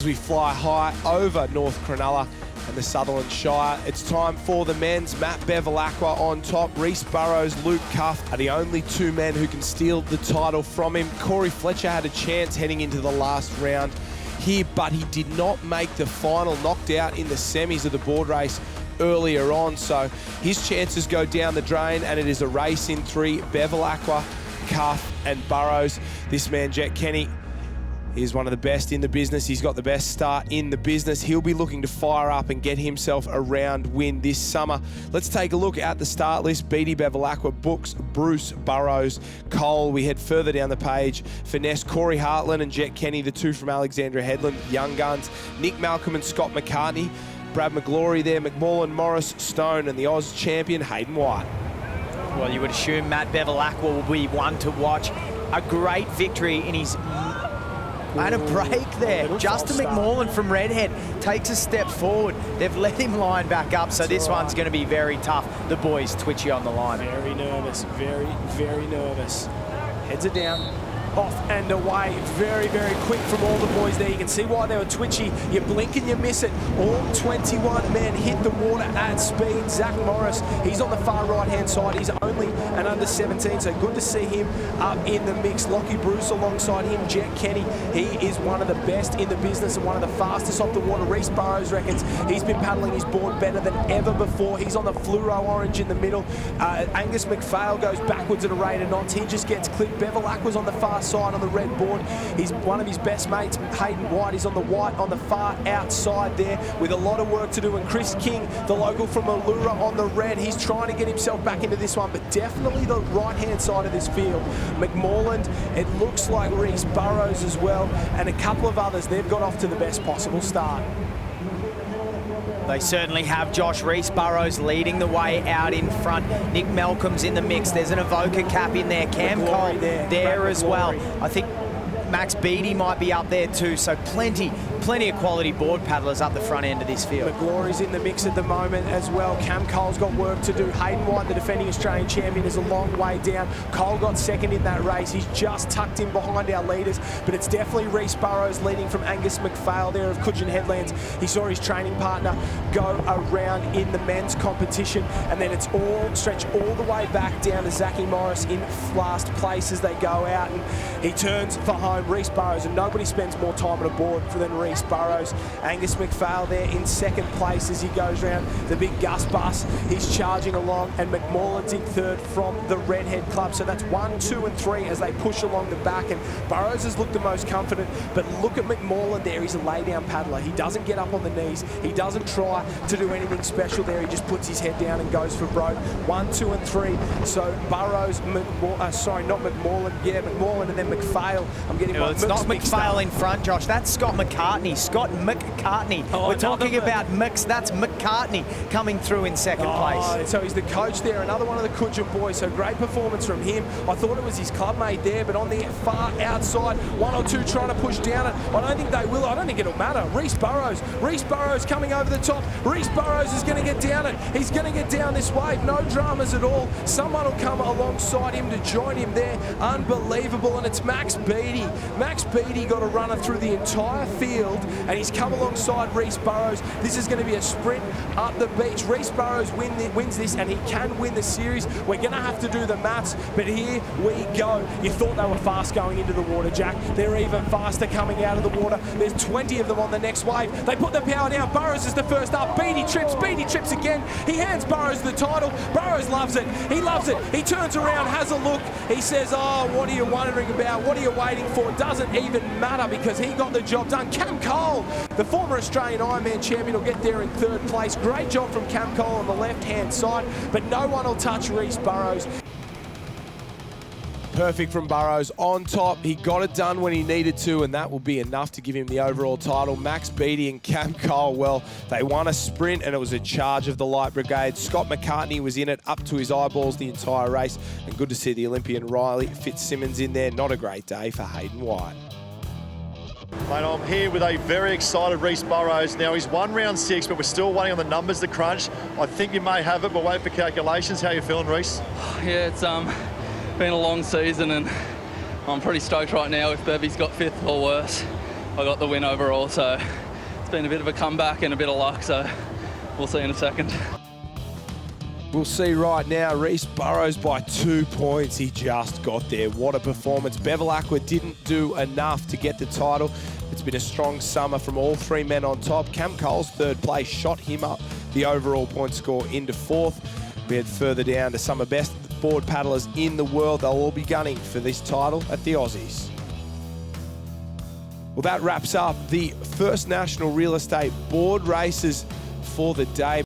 As we fly high over North Cronulla and the Sutherland Shire, it's time for the men's. Matt Bevilacqua on top. Reece Burrows, Luke Cuff are the only two men who can steal the title from him. Corey Fletcher had a chance heading into the last round here, but he did not make the final, knocked out in the semis of the board race earlier on. So his chances go down the drain, and it is a race in three. Bevilacqua, Cuff and Burrows. This man, Jet Kenny, he's one of the best in the business. He's got the best start in the business. He'll be looking to fire up and get himself a round win this summer. Let's take a look at the start list. Beatty, Bevilacqua, Books, Bruce, Burrows, Cole. We head further down the page. Finesse, Corey Hartland and Jet Kenny, the two from Alexandra Headland, young guns. Nick Malcolm and Scott McCartney. Brad McGlory there, McMullen, Morris, Stone, and the Oz champion, Hayden White. Well, you would assume Matt Bevilacqua will be one to watch. A great victory in his... And a break there. Justin McMullen from Redhead takes a step forward. They've let him line back up, so this one's going to be very tough. The boys twitchy on the line. Very nervous, very, very nervous. Heads are down, off and away. Very, very quick from all the boys there. You can see why they were twitchy. You blink and you miss it. All 21 men hit the water at speed. Zach Morris, he's on the far right-hand side. He's only an under 17, so good to see him up in the mix. Lockie Bruce alongside him. Jet Kenny, he is one of the best in the business and one of the fastest off the water. Reece Burrows reckons he's been paddling his board better than ever before. He's on the fluoro orange in the middle. Angus McPhail goes backwards at a rate of knots. He just gets clipped. Bevilacqua's on the far side on the red board. He's one of his best mates, Hayden White. He's on the white on the far outside there with a lot of work to do. And Chris King, the local from Allura, on the red. He's trying to get himself back into this one, but definitely the right-hand side of this field. McMorland, it looks like Reece Burrows as well, and a couple of others. They've got off to the best possible start. They certainly have. Josh Reece Burrows leading the way out in front. Nick Malcolm's in the mix. There's an Avoca cap in there. Cam Cole there as well. I think Max Beatty might be up there too, so plenty of quality board paddlers up the front end of this field. McGlory's in the mix at the moment as well. Cam Cole's got work to do. Hayden White, the defending Australian champion, is a long way down. Cole got second in that race. He's just tucked in behind our leaders, but it's definitely Reece Burrows leading from Angus McPhail there of Coogin Headlands. He saw his training partner go around in the men's competition, and then it's all stretched all the way back down to Zachy Morris in last place as they go out, and he turns for home. Reece Burrows, and nobody spends more time on a board than Reece Burrows. Angus McPhail there in second place as he goes round the big Gus bus. He's charging along, and McMullen's in third from the Redhead Club. So that's 1, 2 and 3 as they push along the back, and Burrows has looked the most confident, but look at McMullen there. He's a lay-down paddler. He doesn't get up on the knees. He doesn't try to do anything special there. He just puts his head down and goes for broke. 1, 2 and 3. So Burrows, sorry, not McMullen. Yeah, McMullen and then McPhail. I'm getting it's not McPhail in front, Josh. That's Scott McCartney. Scott McCartney. We're talking about Mix. That's McCartney coming through in second place. So he's the coach there. Another one of the Coogin boys. So great performance from him. I thought it was his clubmate there, but on the far outside, one or two trying to push down it. I don't think they will. I don't think it'll matter. Reece Burrows coming over the top. Reece Burrows is going to get down it. He's going to get down this wave. No dramas at all. Someone will come alongside him to join him there. Unbelievable. And it's Max Beatty. Max Beatty got a runner through the entire field, and he's come alongside Reece Burrows. This is going to be a sprint up the beach. Reece Burrows wins this, and he can win the series. We're going to have to do the maths, but here we go. You thought they were fast going into the water, Jack. They're even faster coming out of the water. There's 20 of them on the next wave. They put the power down. Burrows is the first up. Beatty trips again. He hands Burrows the title. Burrows loves it. He loves it. He turns around, has a look. He says, oh, what are you wondering about? What are you waiting for? Doesn't even matter because he got the job done. Cam Cole, the former Australian Ironman champion, will get there in third place. Great job from Cam Cole on the left-hand side, but no one will touch Reece Burrows. Perfect from Burrows on top. He got it done when he needed to, and that will be enough to give him the overall title. Max Beatty and Cam Cole, well, they won a sprint, and it was a charge of the Light Brigade. Scott McCartney was in it up to his eyeballs the entire race, and good to see the Olympian Riley Fitzsimmons in there. Not a great day for Hayden White. Mate, I'm here with a very excited Reece Burrows. Now, he's won round 6, but we're still waiting on the numbers to crunch. I think you may have it, but wait for calculations. How are you feeling, Reece? Yeah, it's been a long season, and I'm pretty stoked right now if Bevy's got 5th or worse. I got the win overall, so it's been a bit of a comeback and a bit of luck, so we'll see in a second. We'll see right now, Reese Burrows by 2 points. He just got there. What a performance. Bevilacqua didn't do enough to get the title. It's been a strong summer from all three men on top. Cam Cole's third place shot him up the overall point score into fourth. We head further down to some of the best board paddlers in the world. They'll all be gunning for this title at the Aussies. Well, that wraps up the first national real estate board races for the day.